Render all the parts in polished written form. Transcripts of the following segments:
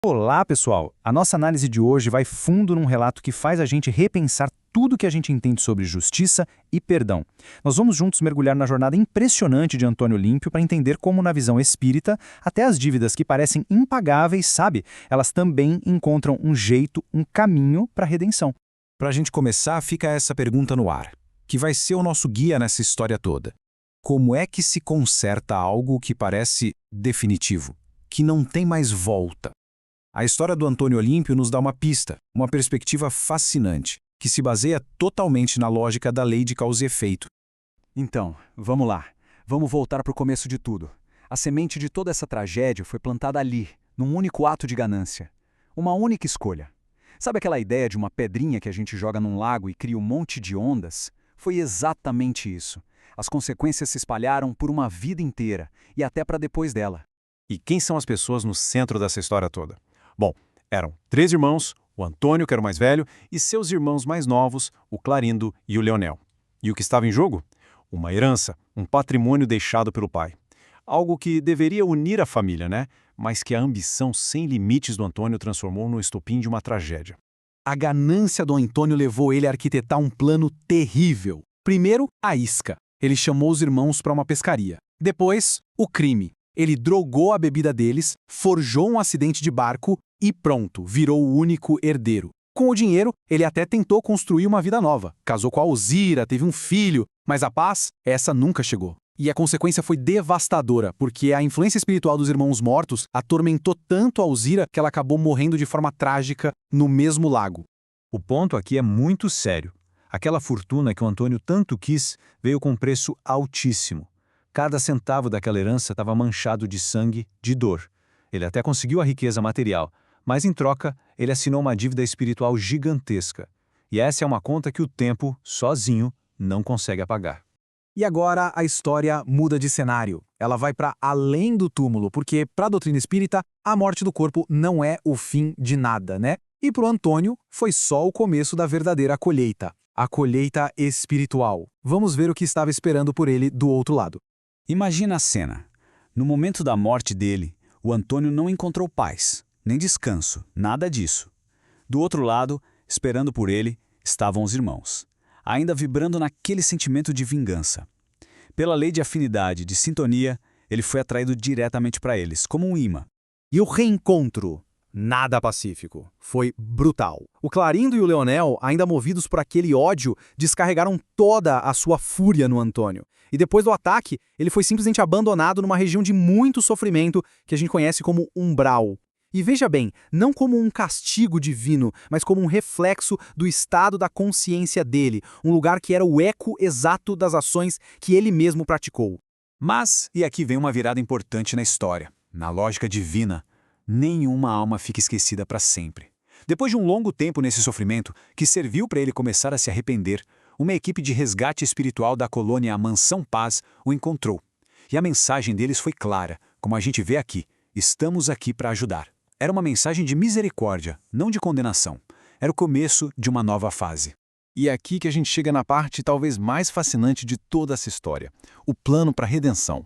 Olá, pessoal! A nossa análise de hoje vai fundo num relato que faz a gente repensar tudo que a gente entende sobre justiça e perdão. Nós vamos juntos mergulhar na jornada impressionante de Antônio Olímpio para entender como, na visão espírita, até as dívidas que parecem impagáveis, sabe? Elas também encontram um jeito, um caminho para a redenção. Para a gente começar, fica essa pergunta no ar, que vai ser o nosso guia nessa história toda. Como é que se conserta algo que parece definitivo, que não tem mais volta? A história do Antônio Olímpio nos dá uma pista, uma perspectiva fascinante, que se baseia totalmente na lógica da lei de causa e efeito. Então, vamos lá. Vamos voltar para o começo de tudo. A semente de toda essa tragédia foi plantada ali, num único ato de ganância. Uma única escolha. Sabe aquela ideia de uma pedrinha que a gente joga num lago e cria um monte de ondas? Foi exatamente isso. As consequências se espalharam por uma vida inteira e até para depois dela. E quem são as pessoas no centro dessa história toda? Bom, eram 3 irmãos, o Antônio, que era o mais velho, e seus irmãos mais novos, o Clarindo e o Leonel. E o que estava em jogo? Uma herança, um patrimônio deixado pelo pai. Algo que deveria unir a família, né? Mas que a ambição sem limites do Antônio transformou no estopim de uma tragédia. A ganância do Antônio levou ele a arquitetar um plano terrível. Primeiro, a isca. Ele chamou os irmãos para uma pescaria. Depois, o crime. Ele drogou a bebida deles, forjou um acidente de barco e pronto, virou o único herdeiro. Com o dinheiro, ele até tentou construir uma vida nova. Casou com a Alzira, teve um filho, mas a paz, essa nunca chegou. E a consequência foi devastadora, porque a influência espiritual dos irmãos mortos atormentou tanto a Alzira que ela acabou morrendo de forma trágica no mesmo lago. O ponto aqui é muito sério. Aquela fortuna que o Antônio tanto quis veio com um preço altíssimo. Cada centavo daquela herança estava manchado de sangue, de dor. Ele até conseguiu a riqueza material, mas em troca, ele assinou uma dívida espiritual gigantesca. E essa é uma conta que o tempo, sozinho, não consegue apagar. E agora a história muda de cenário. Ela vai para além do túmulo, porque para a doutrina espírita, a morte do corpo não é o fim de nada, né? E para o Antônio, foi só o começo da verdadeira colheita. A colheita espiritual. Vamos ver o que estava esperando por ele do outro lado. Imagina a cena. No momento da morte dele, o Antônio não encontrou paz, nem descanso, nada disso. Do outro lado, esperando por ele, estavam os irmãos, ainda vibrando naquele sentimento de vingança. Pela lei de afinidade, de sintonia, ele foi atraído diretamente para eles, como um imã. E o reencontro? Nada pacífico. Foi brutal. O Clarindo e o Leonel, ainda movidos por aquele ódio, descarregaram toda a sua fúria no Antônio. E depois do ataque, ele foi simplesmente abandonado numa região de muito sofrimento que a gente conhece como umbral. E veja bem, não como um castigo divino, mas como um reflexo do estado da consciência dele, um lugar que era o eco exato das ações que ele mesmo praticou. Mas, e aqui vem uma virada importante na história. Na lógica divina, nenhuma alma fica esquecida para sempre. Depois de um longo tempo nesse sofrimento, que serviu para ele começar a se arrepender, uma equipe de resgate espiritual da colônia Mansão Paz o encontrou. E a mensagem deles foi clara, como a gente vê aqui: estamos aqui para ajudar. Era uma mensagem de misericórdia, não de condenação. Era o começo de uma nova fase. E é aqui que a gente chega na parte talvez mais fascinante de toda essa história: o plano para a redenção.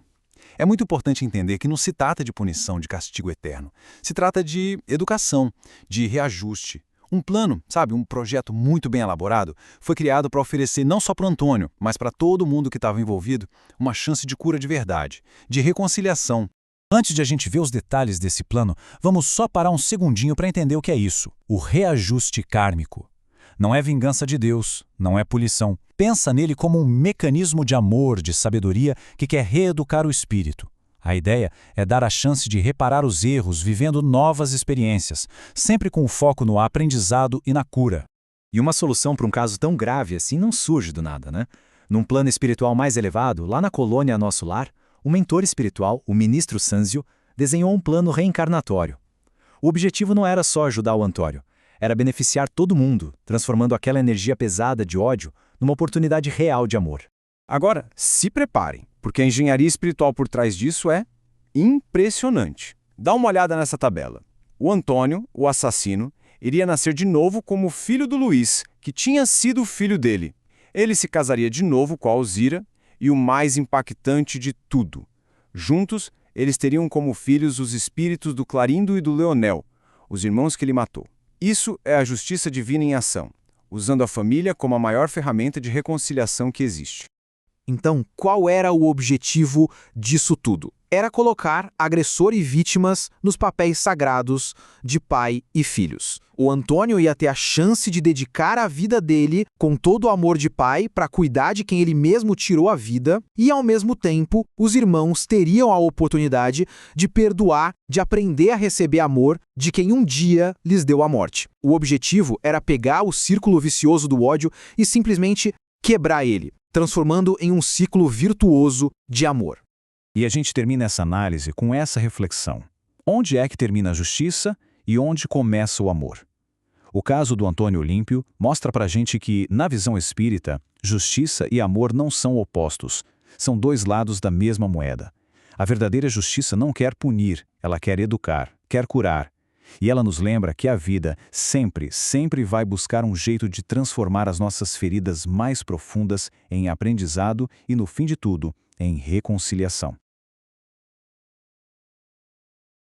É muito importante entender que não se trata de punição, de castigo eterno. Se trata de educação, de reajuste. Um plano, sabe, um projeto muito bem elaborado, foi criado para oferecer não só para o Antônio, mas para todo mundo que estava envolvido, uma chance de cura de verdade, de reconciliação. Antes de a gente ver os detalhes desse plano, vamos só parar um segundinho para entender o que é isso: o reajuste kármico. Não é vingança de Deus, não é punição. Pensa nele como um mecanismo de amor, de sabedoria que quer reeducar o espírito. A ideia é dar a chance de reparar os erros vivendo novas experiências, sempre com o foco no aprendizado e na cura. E uma solução para um caso tão grave assim não surge do nada, né? Num plano espiritual mais elevado, lá na colônia Nosso Lar, o mentor espiritual, o ministro Sanzio, desenhou um plano reencarnatório. O objetivo não era só ajudar o Antônio, era beneficiar todo mundo, transformando aquela energia pesada de ódio numa oportunidade real de amor. Agora, se preparem, porque a engenharia espiritual por trás disso é impressionante. Dá uma olhada nessa tabela. O Antônio, o assassino, iria nascer de novo como filho do Luiz, que tinha sido o filho dele. Ele se casaria de novo com a Alzira e o mais impactante de tudo: juntos, eles teriam como filhos os espíritos do Clarindo e do Leonel, os irmãos que ele matou. Isso é a justiça divina em ação, usando a família como a maior ferramenta de reconciliação que existe. Então, qual era o objetivo disso tudo? Era colocar agressor e vítimas nos papéis sagrados de pai e filhos. O Antônio ia ter a chance de dedicar a vida dele com todo o amor de pai para cuidar de quem ele mesmo tirou a vida e, ao mesmo tempo, os irmãos teriam a oportunidade de perdoar, de aprender a receber amor de quem um dia lhes deu a morte. O objetivo era pegar o círculo vicioso do ódio e simplesmente quebrar ele, transformando em um ciclo virtuoso de amor. E a gente termina essa análise com essa reflexão. Onde é que termina a justiça e onde começa o amor? O caso do Antônio Olímpio mostra pra gente que, na visão espírita, justiça e amor não são opostos, são dois lados da mesma moeda. A verdadeira justiça não quer punir, ela quer educar, quer curar. E ela nos lembra que a vida sempre, sempre vai buscar um jeito de transformar as nossas feridas mais profundas em aprendizado e, no fim de tudo, em reconciliação.